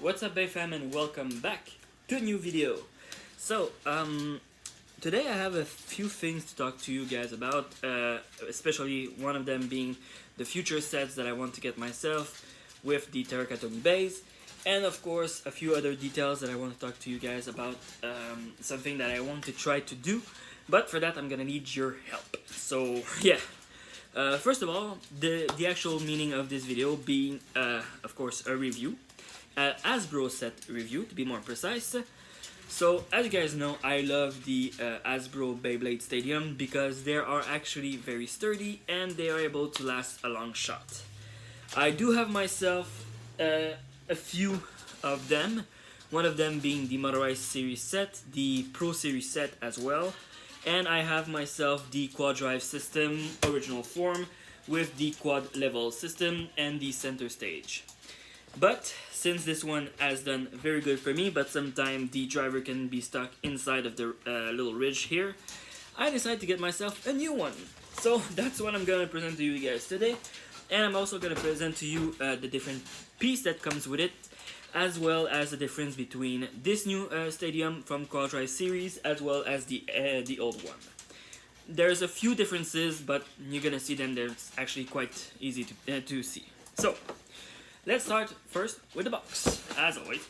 What's up, Bay fam, and welcome back to a new video. So, today I have a few things to talk to you guys about, especially one of them being the future sets that I want to get myself with the Terracotta base, and of course a few other details that I want to talk to you guys about, something that I want to try to do, but for that I'm gonna need your help. So, yeah. First of all, the actual meaning of this video being, of course, a review. Hasbro set review, to be more precise. So, as you guys know, I love the Hasbro Beyblade Stadium because they are actually very sturdy and they are able to last a long shot. I do have myself a few of them, one of them being the Motorized Series set, the Pro Series set as well, and I have myself the Quad Drive system original form with the quad level system and the center stage. But since this one has done very good for me, but sometimes the driver can be stuck inside of the little ridge here, I decided to get myself a new one. So that's what I'm gonna present to you guys today, and I'm also gonna present to you the different piece that comes with it, as well as the difference between this new stadium from Quad Drive series as well as the old one. There's a few differences, but you're gonna see them. They're actually quite easy to see. So let's start first with the box, as always.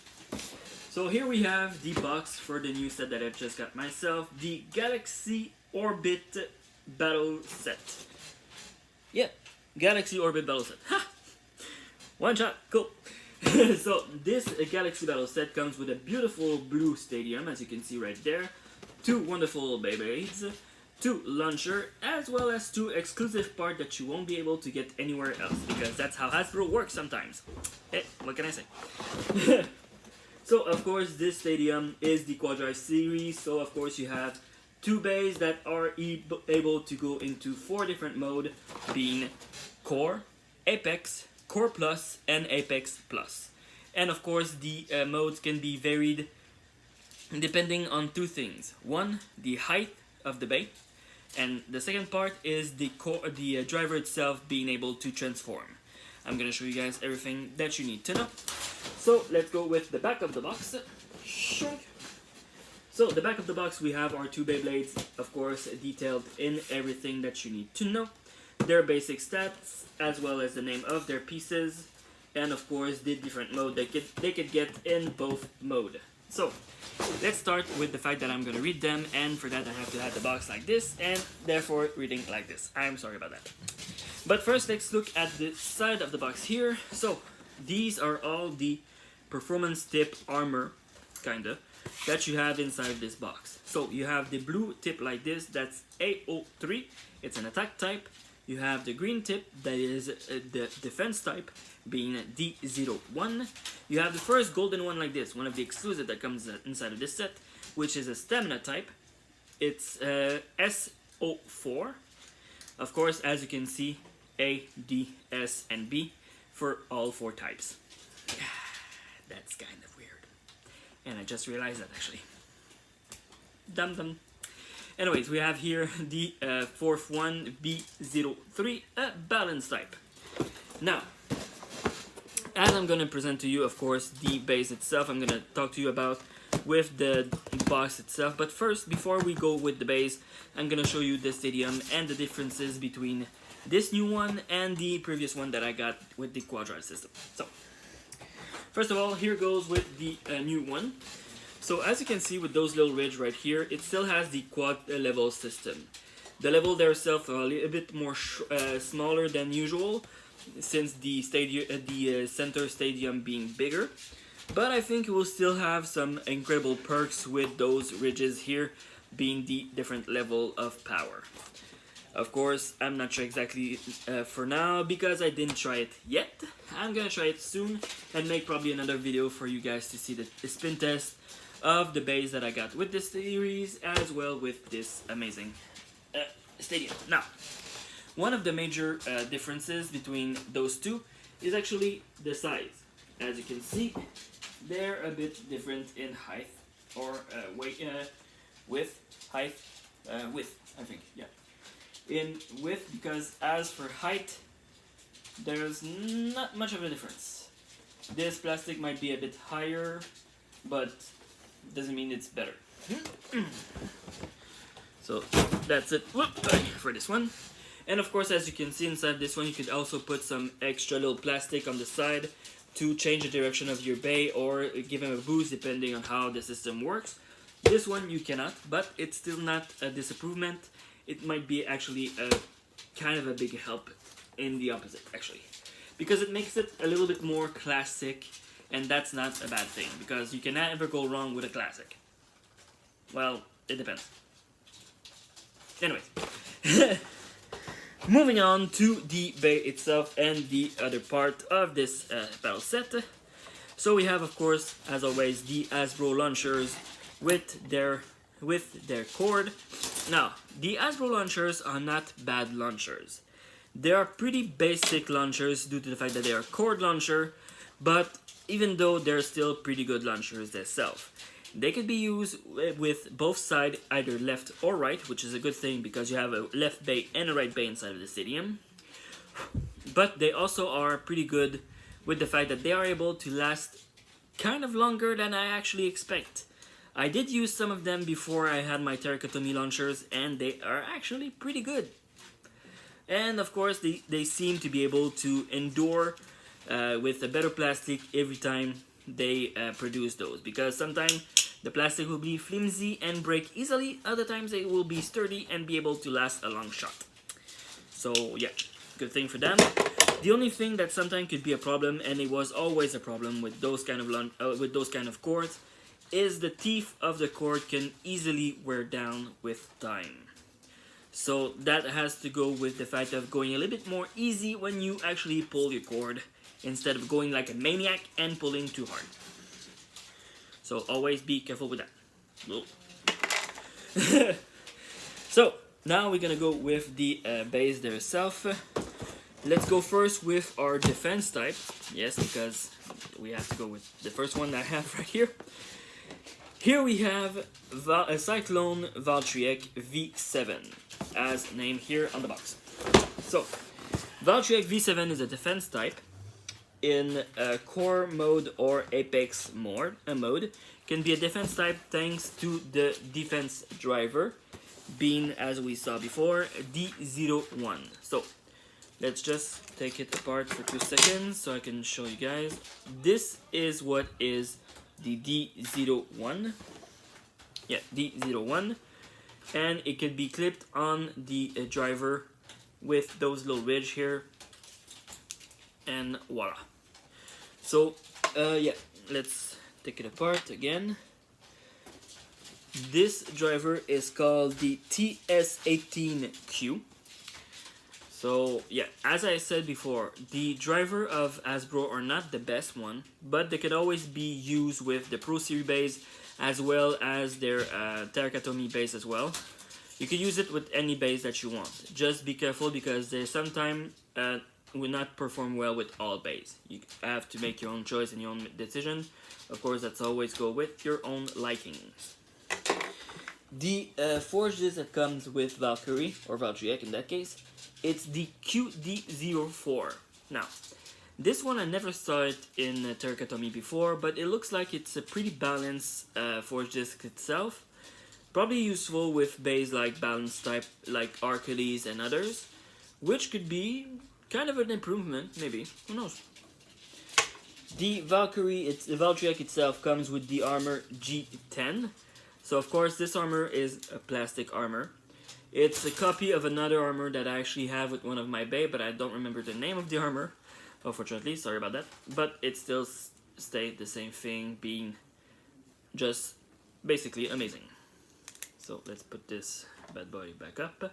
So here we have the box for the new set that I just got myself, the Galaxy Orbit Battle Set. Yeah, Galaxy Orbit Battle Set. Ha! One shot, cool. So this Galaxy Battle Set comes with a beautiful blue stadium, as you can see right there, two wonderful Beyblades, two launcher, as well as two exclusive parts that you won't be able to get anywhere else, because that's how Hasbro works sometimes. Hey, what can I say? So of course this stadium is the Quad Drive series, so of course you have two bays that are able to go into 4 different modes, being Core, Apex, Core Plus, and Apex Plus. And of course the modes can be varied depending on 2 things. One, the height of the bay, and the second part is the driver itself being able to transform. I'm gonna show you guys everything that you need to know. So let's go with the back of the box. So the back of the box, we have our 2 Beyblades, of course, detailed in everything that you need to know. Their basic stats, as well as the name of their pieces, and of course the different mode they could get in both mode. So let's start with the fact that I'm gonna read them, and for that I have to have the box like this, and therefore reading like this. I'm sorry about that. But first let's look at the side of the box here. So these are all the performance tip armor, kinda, that you have inside of this box. So you have the blue tip like this, that's AO3, it's an attack type. You have the green tip, that is the defense type, being D01. You have the first golden one like this, one of the exclusive that comes inside of this set, which is a stamina type. It's SO4. Of course, as you can see, A, D, S, and B for all 4 types. That's kind of weird. And I just realized that, actually. Dum-dum. Anyways, we have here the 4th one, B03, a balance type. Now, as I'm going to present to you, of course, the base itself, I'm going to talk to you about with the box itself. But first, before we go with the base, I'm going to show you the stadium and the differences between this new one and the previous one that I got with the Quad Drive system. So, first of all, here goes with the new one. So as you can see with those little ridge right here, it still has the quad level system. The level themselves are a little bit more smaller than usual, since the center stadium being bigger. But I think it will still have some incredible perks with those ridges here being the different level of power. Of course, I'm not sure exactly for now because I didn't try it yet. I'm gonna try it soon and make probably another video for you guys to see the spin test of the base that I got with this series, as well with this amazing stadium. Now, one of the major differences between those two is actually the size. As you can see, they're a bit different in height, or width, I think, yeah. In width, because as for height, there's not much of a difference. This plastic might be a bit higher, but doesn't mean it's better. So that's it for this one. And of course, as you can see inside this one, you could also put some extra little plastic on the side to change the direction of your bay or give him a boost depending on how the system works. This one you cannot, but it's still not a disapproval. It might be actually a kind of a big help in the opposite, actually, because it makes it a little bit more classic, and that's not a bad thing because you can never go wrong with a classic. Well, it depends. Anyways, moving on to the bay itself and the other part of this battle set. So we have, of course, as always, the Hasbro launchers with their cord. Now, the Hasbro launchers are not bad launchers. They are pretty basic launchers due to the fact that they are cord launcher, but even though they're still pretty good launchers themselves. They can be used with both sides, either left or right, which is a good thing because you have a left bay and a right bay inside of the stadium. But they also are pretty good with the fact that they are able to last kind of longer than I actually expect. I did use some of them before I had my Terracotomy launchers, and they are actually pretty good. And of course, they seem to be able to endure with a better plastic every time they produce those, because sometimes the plastic will be flimsy and break easily, other times they will be sturdy and be able to last a long shot. So yeah, good thing for them. The only thing that sometimes could be a problem, and it was always a problem with those kind of cords, is the teeth of the cord can easily wear down with time. So that has to go with the fact of going a little bit more easy when you actually pull your cord, instead of going like a maniac and pulling too hard. So always be careful with that. So now we're gonna go with the base themselves. Let's go first with our defense type. Yes, because we have to go with the first one that I have right here. Here we have a Cyclone Valtryek V7, as named here on the box. So, Valtryek V7 is a defense type in core mode or apex mode. Can be a defense type thanks to the defense driver, being, as we saw before, D01. So, let's just take it apart for 2 seconds so I can show you guys. This is what is the D01. Yeah, D01. And it can be clipped on the driver with those little ridge here. And voila. So, yeah, let's take it apart again. This driver is called the TS18Q. So, yeah, as I said before, the driver of Hasbro are not the best one, but they could always be used with the Pro Series base as well as their Terracotomy base as well. You can use it with any base that you want. Just be careful because they sometimes will not perform well with all base. You have to make your own choice and your own decision. Of course, that's always go with your own likings. The forges that comes with Valkyrie, or Valtryek in that case, it's the QD04. Now, this one I never saw it in Terracotomy before, but it looks like it's a pretty balanced forge disc itself. Probably useful with bays like balance type, like Hercules and others, which could be kind of an improvement, maybe, who knows. The Valkyrie, the Valtryek itself comes with the armor G10. So of course this armor is a plastic armor. It's a copy of another armor that I actually have with one of my bay, but I don't remember the name of the armor, unfortunately, sorry about that. But it still stayed the same thing, being just basically amazing. So let's put this bad boy back up.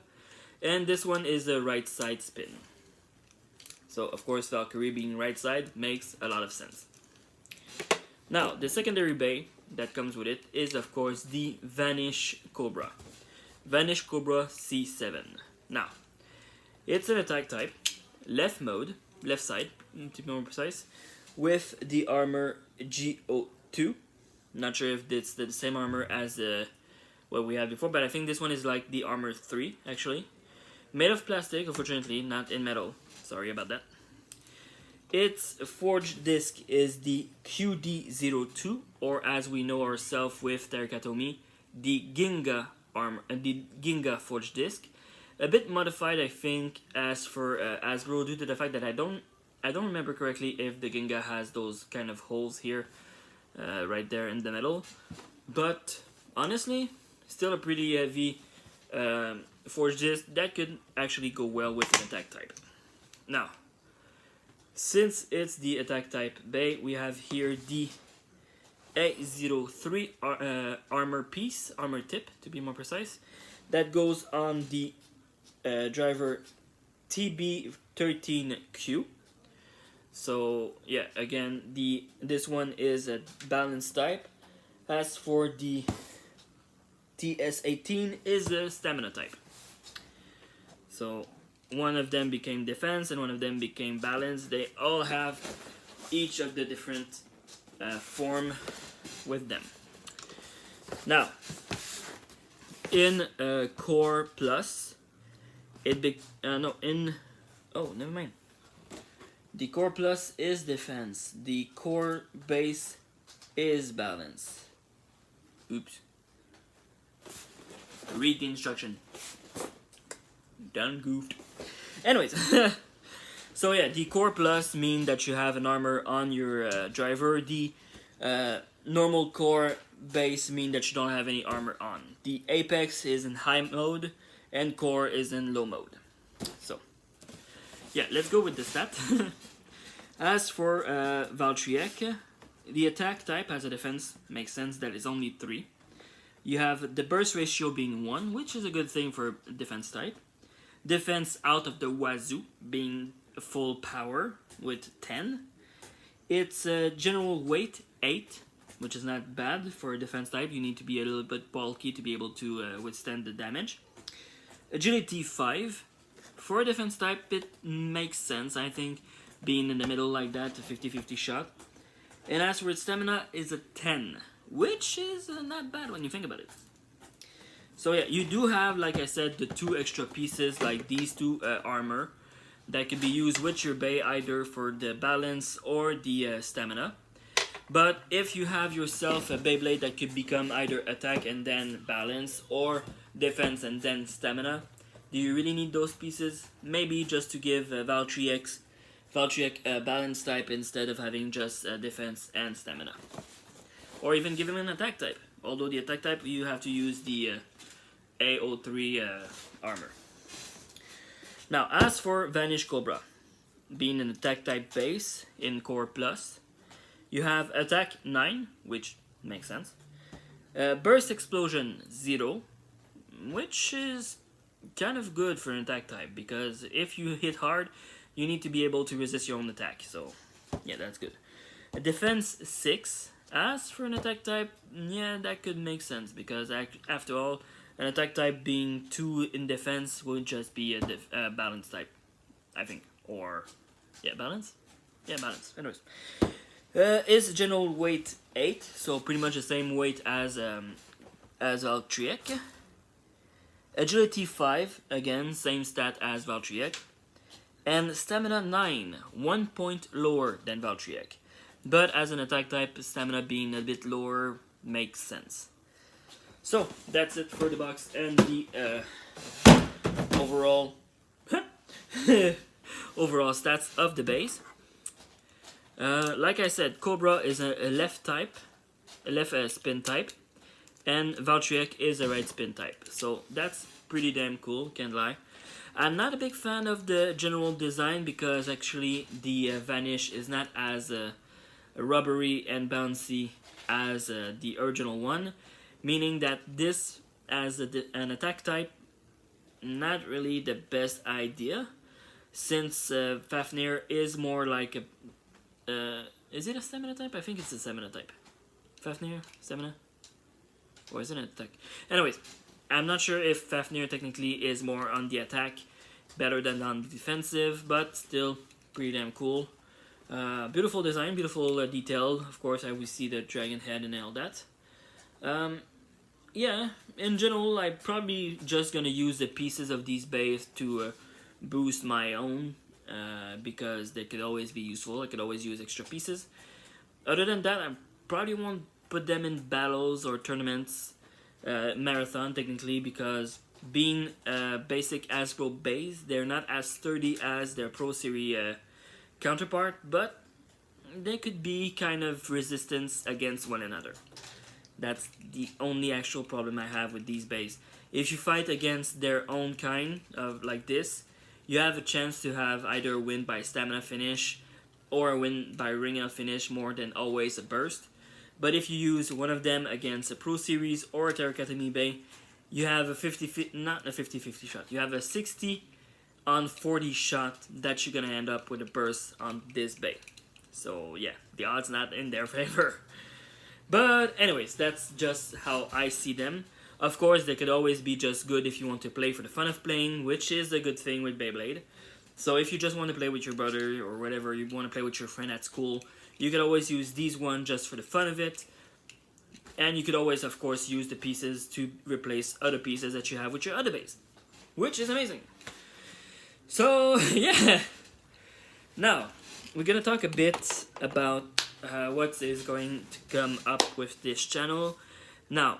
And this one is a right side spin. So of course Valkyrie being right side makes a lot of sense. Now the secondary bay that comes with it is of course the Vanish Cobra. Vanish Cobra C7. Now, it's an attack type, left side to be more precise, with the armor GO2. Not sure if it's the same armor as what we had before, but I think this one is like the armor 3 actually. Made of plastic, unfortunately, not in metal. Sorry about that. its forged disc is the QD02, or as we know ourselves with Terikatomi, the Ginga the Ginga forged disc. A bit modified, I think, as for Hasbro, due to the fact that I don't remember correctly if the Ginga has those kind of holes here, right there in the middle. But honestly, still a pretty heavy forged disc that could actually go well with an attack type. Now, since it's the attack type Bay, we have here the A03 armor piece, armor tip to be more precise, that goes on the driver TB13Q. So yeah, again, this one is a balance type. As for the TS18 is a stamina type. So one of them became defense and one of them became balance. They all have each of the different form with them. Now, in Core Plus, never mind. The Core Plus is defense. The Core Base is balance. Oops. Read the instruction. Done goofed. Anyways, so yeah, the Core Plus mean that you have an armor on your driver. The normal Core Base mean that you don't have any armor on. The Apex is in high mode and Core is in low mode. So yeah, let's go with the stat. As for Valtryek, the attack type as a defense makes sense that is only 3. You have the burst ratio being 1, which is a good thing for defense type. Defense out of the wazoo being full power with 10. Its general weight 8, which is not bad for a defense type. You need to be a little bit bulky to be able to withstand the damage. Agility 5. For a defense type, it makes sense, I think, being in the middle like that, a 50-50 shot. And as for its stamina, is a 10, which is not bad when you think about it. So yeah, you do have, like I said, the 2 extra pieces, like these 2 armor, that can be used with your Bay either for the balance or the stamina. But if you have yourself a Beyblade that could become either attack and then balance, or defense and then stamina, do you really need those pieces? Maybe just to give Valtryek a balance type instead of having just defense and stamina. Or even give him an attack type. Although the attack type, you have to use the A03 armor. Now, as for Vanish Cobra, being an attack type base in Core Plus, you have attack 9, which makes sense. Burst explosion 0, which is kind of good for an attack type, because if you hit hard, you need to be able to resist your own attack, so yeah, that's good. Defense 6, as for an attack type, yeah, that could make sense, because after all, an attack type being 2 in defense would just be a balance type, I think, or, yeah, balance? Yeah, balance, anyways. Is general weight 8, so pretty much the same weight as Valtryek. Agility 5, again, same stat as Valtryek. And stamina 9, 1 point lower than Valtryek. But as an attack type, stamina being a bit lower makes sense. So, that's it for the box and the overall overall stats of the base. Like I said, Cobra is a left type, a left spin type, and Valtryek is a right spin type. So that's pretty damn cool, can't lie. I'm not a big fan of the general design because actually the Vanish is not as rubbery and bouncy as the original one, meaning that this as an attack type, not really the best idea, since Fafnir is more like a is it a stamina type? I think it's a stamina type. Fafnir? Stamina? Or is it an attack? Anyways, I'm not sure if Fafnir technically is more on the attack, better than on the defensive, but still pretty damn cool. Beautiful design, beautiful detail. Of course, I will see the dragon head and all that. Yeah, in general, I'm probably just gonna use the pieces of these bays to boost my own because they could always be useful. I could always use extra pieces. Other than that, I probably won't put them in battles or tournaments, marathon technically, because being basic Hasbro base, they're not as sturdy as their Pro Series counterpart, but they could be kind of resistance against one another. That's the only actual problem I have with these bases. If you fight against their own kind of like this, you have a chance to have either a win by stamina finish or a win by ring out finish more than always a burst. But if you use one of them against a Pro Series or a Terracotta Bay, you have a 50-50 shot. You have a 60 on 40 shot that you're gonna end up with a burst on this bay. So yeah, the odds not in their favor. But anyways, that's just how I see them. Of course, they could always be just good if you want to play for the fun of playing, which is a good thing with Beyblade. So if you just want to play with your brother or whatever, you want to play with your friend at school, you could always use these one just for the fun of it. And you could always, of course, use the pieces to replace other pieces that you have with your other base, which is amazing. So yeah, now we're gonna talk a bit about what is going to come up with this channel. Now,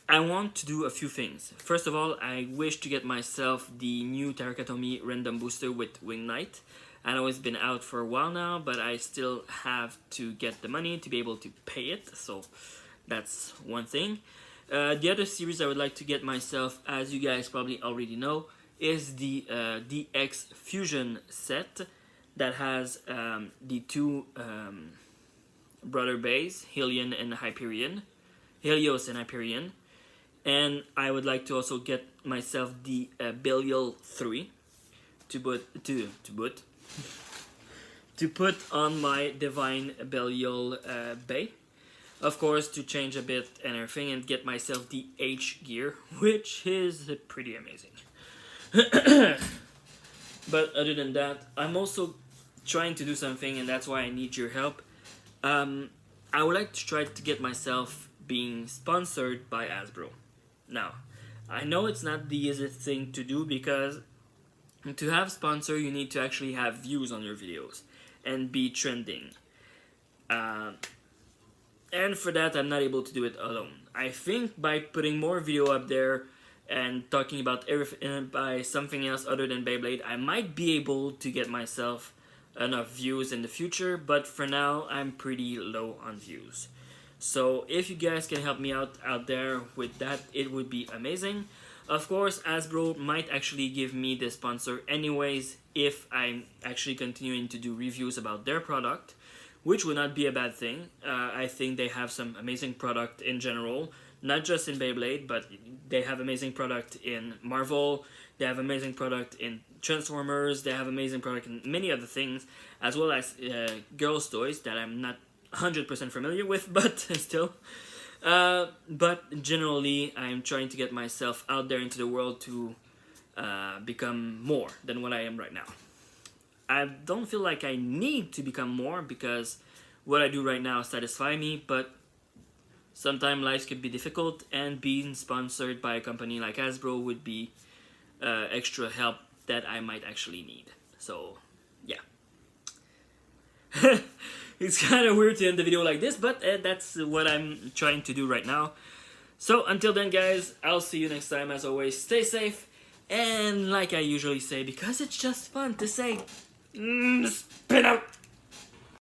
I want to do a few things. First of all, I wish to get myself the new Terracotta random booster with Wing Knight. I know it's been out for a while now, but I still have to get the money to be able to pay it, so that's one thing. The other series I would like to get myself, as you guys probably already know, is the DX Fusion set that has the two brother bays, Helios and Hyperion. And I would like to also get myself the Belial 3 to put on my Divine Belial bay. Of course, to change a bit and everything, and get myself the H gear, which is pretty amazing. But other than that, I'm also trying to do something, and that's why I need your help. I would like to try to get myself being sponsored by Hasbro. Now, I know it's not the easiest thing to do, because to have sponsor, you need to actually have views on your videos and be trending. And for that, I'm not able to do it alone. I think by putting more video up there and talking about everything by something else other than Beyblade, I might be able to get myself enough views in the future, but for now, I'm pretty low on views. So if you guys can help me out there with that, it would be amazing. Of course, Hasbro might actually give me the sponsor anyways if I'm actually continuing to do reviews about their product, which would not be a bad thing. I think they have some amazing product in general, not just in Beyblade, but they have amazing product in Marvel, they have amazing product in Transformers, they have amazing product in many other things, as well as girls' toys that I'm not 100% familiar with, but still. But generally, I'm trying to get myself out there into the world to become more than what I am right now. I don't feel like I need to become more, because what I do right now satisfies me, but sometimes life could be difficult, and being sponsored by a company like Hasbro would be extra help that I might actually need. So, yeah. It's kind of weird to end the video like this, but that's what I'm trying to do right now. So until then, guys, I'll see you next time. As always, stay safe, and like I usually say, because it's just fun to say, spin out!